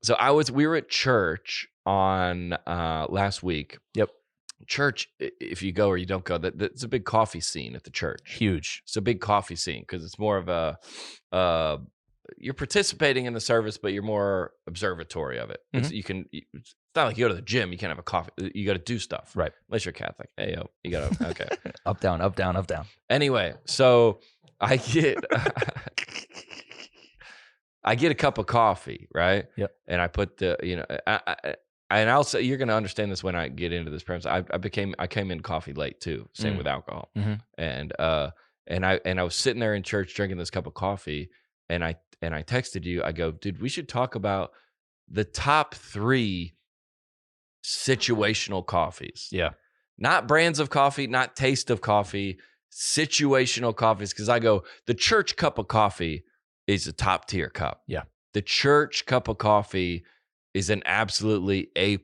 So we were at church on last week. Yep. Church, if you go or you don't go, that's a big coffee scene at the church. Huge. It's a big coffee scene because it's more of a you're participating in the service, but you're more observatory of it. It's not like you go to the gym, you can't have a coffee. You got to do stuff, right? Unless you're Catholic. Hey, yo, you got to okay. Up, down, up, down, up, down. Anyway, so I get a cup of coffee, right? Yep. And I put and I'll say you're going to understand this when I get into this premise. I came in coffee late too. Same with alcohol. And I was sitting there in church drinking this cup of coffee, and I texted you. I go, dude, we should talk about the top 3 situational coffees. Yeah. Not brands of coffee, not taste of coffee, situational coffees. Because I go, the church cup of coffee is a top tier cup. Yeah. The church cup of coffee is an absolutely A+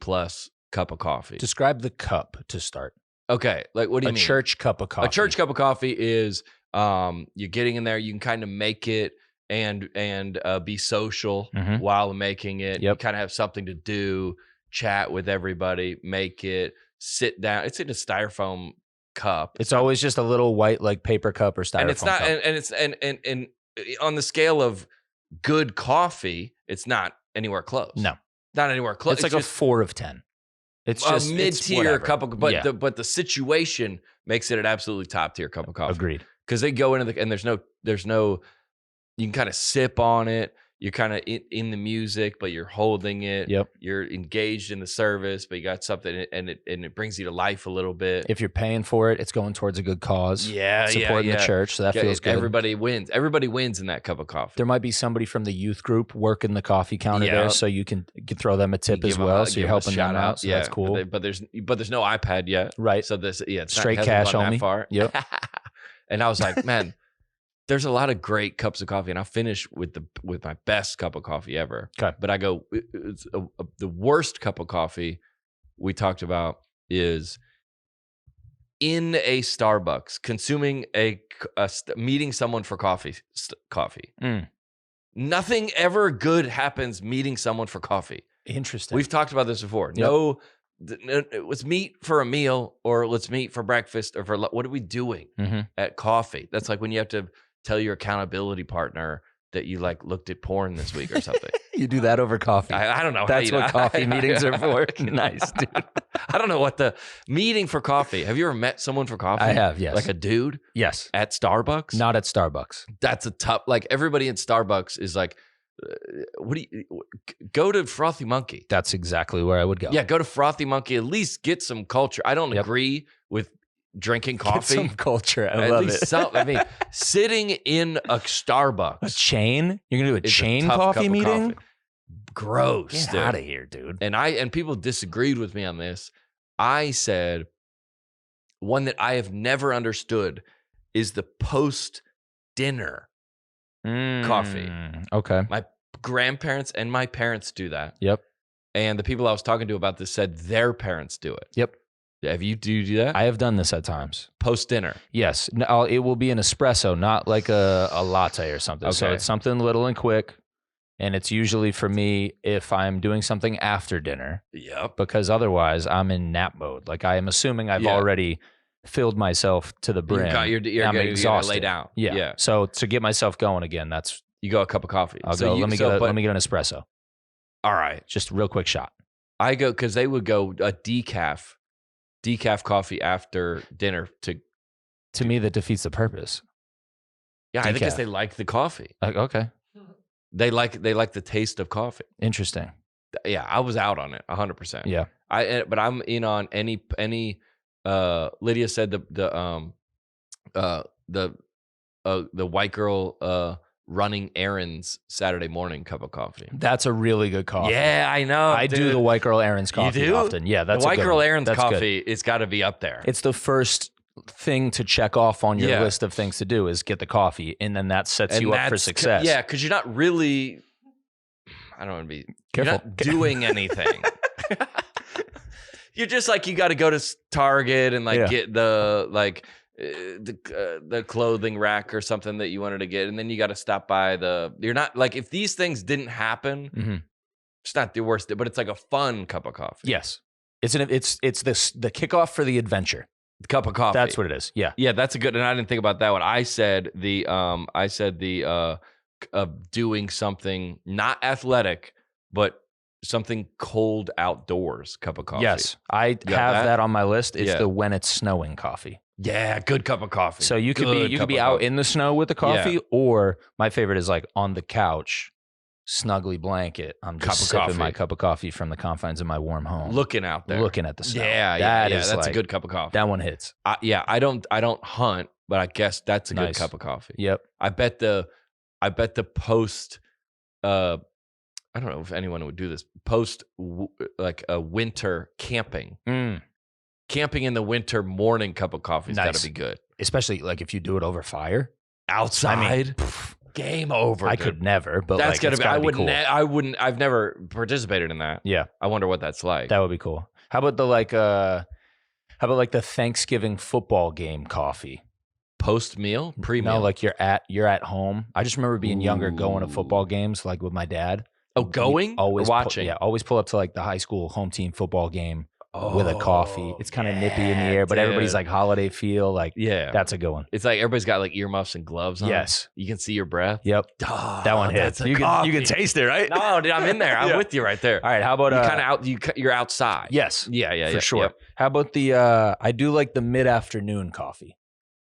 cup of coffee. Describe the cup to start. Okay. Like, what do you mean? A church cup of coffee. A church cup of coffee is you're getting in there, you can kind of make it and be social while making it. Yep. You kind of have something to do, chat with everybody, make it, sit down. It's in a styrofoam cup. It's always just a little white like paper cup or styrofoam and it's not, cup. And it's and on the scale of good coffee, it's not anywhere close. No, not anywhere close. It's like just a 4 of 10. It's just a mid-tier cup of, but yeah. but the situation makes it an absolutely top tier cup of coffee. Agreed. Because they go into and there's no, you can kind of sip on it. You're kind of in the music, but you're holding it. Yep. You're engaged in the service, but you got something, and it brings you to life a little bit. If you're paying for it, it's going towards a good cause. Yeah, supporting the church, so that feels good. Everybody wins. Everybody wins in that cup of coffee. There might be somebody from the youth group working the coffee counter there, so you can throw them a tip as well. So you're helping them out. So that's cool. But there's no iPad yet, right? So this, it's straight cash only. That far. Yep. And I was like, man. There's a lot of great cups of coffee, and I'll finish with my best cup of coffee ever. Okay. But I go, the worst cup of coffee we talked about is in a Starbucks, consuming meeting someone for coffee. Nothing ever good happens meeting someone for coffee. Interesting. We've talked about this before. Yep. Let's meet for a meal, or let's meet for breakfast, or for what are we doing at coffee? That's like when you have to tell your accountability partner that you looked at porn this week or something. You do that over coffee. I don't know. That's what coffee meetings are for. Nice, dude. I don't know what the meeting for coffee. Have you ever met someone for coffee? I have, yes. Like a dude? Yes. At Starbucks? Not at Starbucks. That's a tough, everybody at Starbucks is like, go to Frothy Monkey. That's exactly where I would go. Yeah, go to Frothy Monkey. At least get some culture. I don't agree with drinking coffee. Get some culture. I love it. Sitting in a Starbucks. A chain? You're going to do a chain coffee meeting? Gross. Get out of here, dude. And people disagreed with me on this. I said, one that I have never understood is the post-dinner coffee. Okay. My grandparents and my parents do that. Yep. And the people I was talking to about this said their parents do it. Yep. Do you do that? I have done this at times. Post dinner? Yes. No, it will be an espresso, not like a latte or something. Okay. So it's something little and quick. And it's usually for me if I'm doing something after dinner. Yep. Because otherwise I'm in nap mode. Like I am assuming I've already filled myself to the brim. I'm exhausted. Lay down. Yeah. So to get myself going again, that's you go a cup of coffee. Let me get an espresso. All right. Just a real quick shot. I go because they would go a decaf coffee after dinner to me that defeats the purpose. Yeah, I guess they like the coffee. Okay. They like the taste of coffee. Interesting. Yeah, I was out on it 100%. Yeah. But I'm in on any Lydia said the white girl running errands Saturday morning cup of coffee. That's a really good coffee. Yeah, I know. I do the white girl errands coffee you do? often. Yeah, that's the white girl errands that's coffee. Good. It's got to be up there. It's the first thing to check off on your list of things to do is get the coffee, and then that sets you up for success. Yeah, because you're not really. I don't want to be careful. You're not doing anything. You're just you got to go to Target and get the the clothing rack or something that you wanted to get, and then you got to stop by you're not if these things didn't happen, It's not the worst, but it's like a fun cup of coffee. Yes. It's the kickoff for the adventure. Cup of coffee. That's what it is. Yeah. Yeah, that's a good, and I didn't think about that one. I said of doing something not athletic, but something cold outdoors cup of coffee. Yes. I have that on my list. It's the when it's snowing coffee. Yeah, good cup of coffee. So you could be out in the snow with the coffee, or my favorite is like on the couch, snuggly blanket. I'm just sipping my cup of coffee from the confines of my warm home, looking out there, looking at the snow. That's like, a good cup of coffee. That one hits. I don't hunt, but I guess that's a good cup of coffee. Yep. I bet the post. I don't know if anyone would do this. Post like a winter camping. Camping in the winter morning cup of coffee's got to be good. Especially like if you do it over fire. Outside. I mean, game over. I could never, but that's gotta be. I wouldn't. Cool. I wouldn't. I've never participated in that. Yeah. I wonder what that's like. That would be cool. How about the the Thanksgiving football game coffee? Post meal, pre-meal. No, like you're at home. I just remember being younger, going to football games like with my dad. Oh, going? Always watching. Always pull up to like the high school home team football game with a coffee. It's kind of nippy in the air, but everybody's like holiday feel. Like, that's a good one. It's like everybody's got like earmuffs and gloves on. Yes. You can see your breath. Yep. That one hits. You can taste it, right? No, dude, I'm in there. I'm with you right there. All right. How about you kind of out? You're outside. Yes. Yeah. For sure. Yep. How about I do like the mid-afternoon coffee.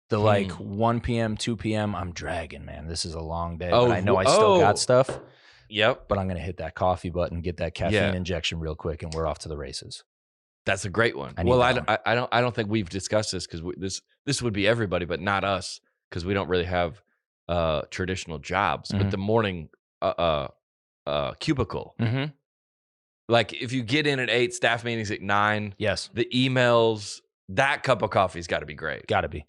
The like 1 p.m., 2 p.m. I'm dragging, man. This is a long day. But I know I still got stuff. Yep. But I'm going to hit that coffee button, get that caffeine injection real quick, and we're off to the races. That's a great one. I don't think we've discussed this because this would be everybody, but not us because we don't really have traditional jobs. But the morning cubicle, like if you get in at 8, staff meetings at 9, yes, the emails, that cup of coffee's got to be great. Got to be.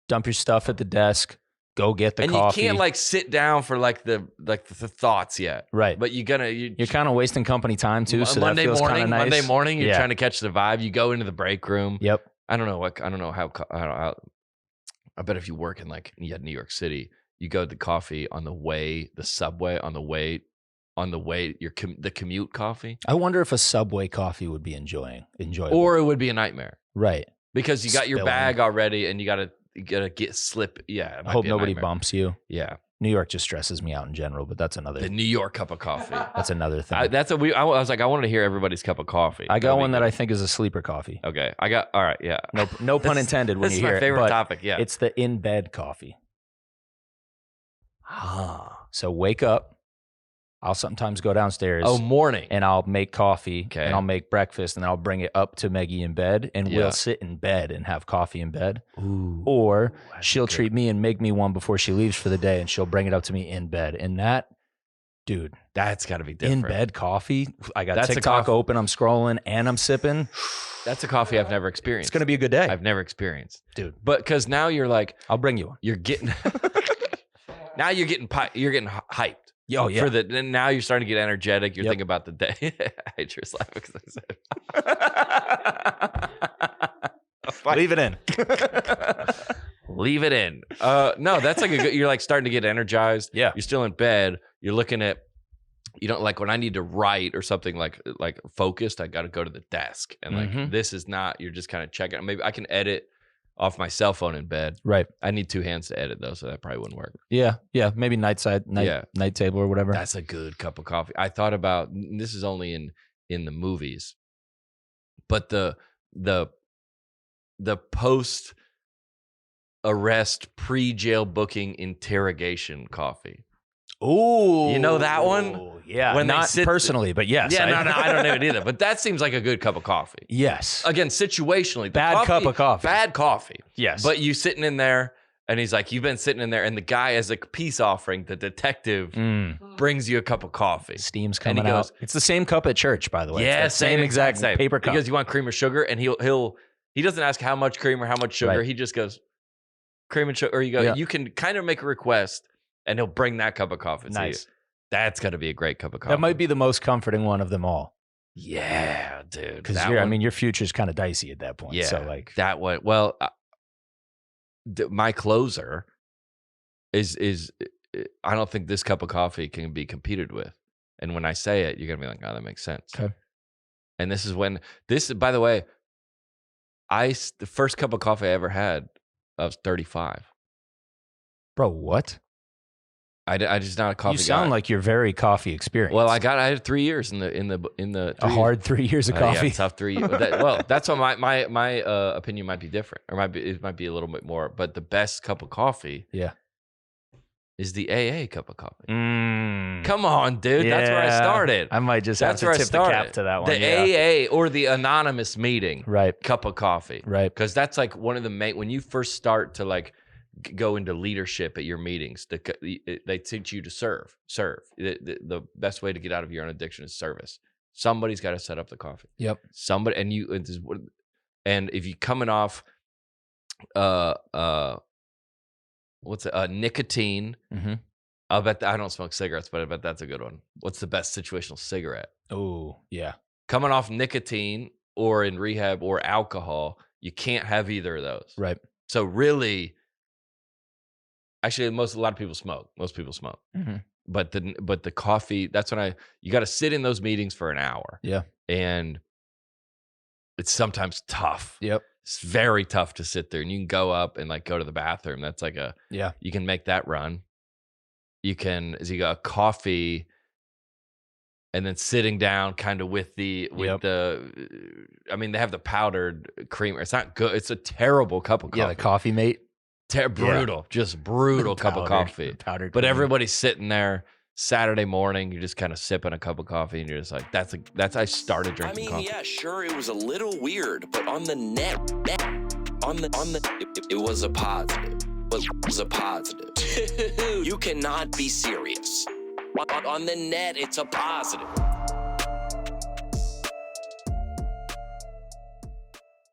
Dump your stuff at the desk. Go get the coffee. And you can't like sit down for like the thoughts yet. Right. But you're kind of wasting company time too. So Monday that feels morning, nice. Monday morning, you're trying to catch the vibe. You go into the break room. Yep. I don't know how. I bet if you work in like New York City, you go to the coffee on the way, the subway on the way, the commute coffee. I wonder if a subway coffee would be enjoyable, or it would be a nightmare. Right. Because you got your bag already, and you gotta get slip. Yeah. I hope nobody bumps you. Yeah. New York just stresses me out in general, but that's another. The New York cup of coffee. That's another thing. I was like, I wanted to hear everybody's cup of coffee. I got one that I think is a sleeper coffee. Okay. All right. Yeah. No pun intended when you hear it. That's my favorite topic. Yeah. It's the in bed coffee. So wake up. I'll sometimes go downstairs. Oh, morning. And I'll make coffee. Okay. And I'll make breakfast, and I'll bring it up to Maggie in bed, and we'll sit in bed and have coffee in bed. Ooh, or she'll treat me and make me one before she leaves for the day, and she'll bring it up to me in bed. And that, dude, that's got to be different. In bed coffee. I got TikTok open. I'm scrolling and I'm sipping. That's a coffee I've never experienced. It's going to be a good day. I've never experienced. Dude. But because now you're like, I'll bring you one. You're getting, now you're getting hyped. Oh, yeah. And now you're starting to get energetic. You're thinking about the day. I just laughed because I said, leave it in. Leave it in. No, that's like you're like starting to get energized. Yeah. You're still in bed. You're looking at, you don't like when I need to write or something like focused, I got to go to the desk. And like, this is not, you're just kind of checking. Maybe I can edit off my cell phone in bed. Right. I need 2 hands to edit though, so that probably wouldn't work. Yeah. Maybe night table or whatever. That's a good cup of coffee. I thought about, this is only in the movies, but the post arrest pre-jail booking interrogation coffee. Oh, you know that one? Yeah, when not personally, but yes. Yeah, no, I don't know it either. But that seems like a good cup of coffee. Yes. Again, situationally, cup of coffee. Bad coffee. Yes. But you sitting in there, and he's like, you've been sitting in there, and the guy, as a peace offering, the detective brings you a cup of coffee. Steam's coming out. It's the same cup at church, by the way. Yeah, same exact paper cup. Because you want cream or sugar, and he doesn't ask how much cream or how much sugar. Right. He just goes cream and sugar. Or you go, you can kind of make a request, and he'll bring that cup of coffee. Nice. To you. That's got to be a great cup of coffee. That might be the most comforting one of them all. Yeah, dude. Because your future's kind of dicey at that point. Yeah, so like that one. Well, my closer is I don't think this cup of coffee can be competed with. And when I say it, you're gonna be like, "Oh, that makes sense." Okay. And by the way, the first cup of coffee I ever had, I was 35. Bro, what? I just not a coffee guy. You sound like you're very coffee experienced. Well, I had 3 years in the a hard 3 years of coffee. Yeah, tough 3 years. Well, that's what my opinion might be different, or it might be a little bit more. But the best cup of coffee, is the AA cup of coffee. Come on, dude. Yeah. That's where I started. I might just have to tip the cap to that one. The AA or the anonymous meeting cup of coffee. Right. Because that's like one of the main, when you first start to like go into leadership at your meetings, they teach you to serve. The best way to get out of your own addiction is service. Somebody's got to set up the coffee. Yep. Somebody, and if you coming off, nicotine. Mm-hmm. I bet I don't smoke cigarettes, but I bet that's a good one. What's the best situational cigarette? Oh, yeah. Coming off nicotine or in rehab or alcohol, you can't have either of those. Right. So really, actually, a lot of people smoke. Most people smoke. Mm-hmm. But the coffee, that's when you got to sit in those meetings for an hour. Yeah. And it's sometimes tough. Yep. It's very tough to sit there, and you can go up and like go to the bathroom. That's like you can make that run. You got a coffee, and then sitting down kind of with they have the powdered creamer. It's not good. It's a terrible cup of coffee. Yeah, the coffee mate. Brutal, just brutal cup of coffee. Powdered but creamer. Everybody's sitting there Saturday morning, you're just kind of sipping a cup of coffee, and you're just like, that's I started drinking coffee. Yeah, sure, it was a little weird, but on the net, it was a positive. It was a positive. You cannot be serious. On the net, it's a positive.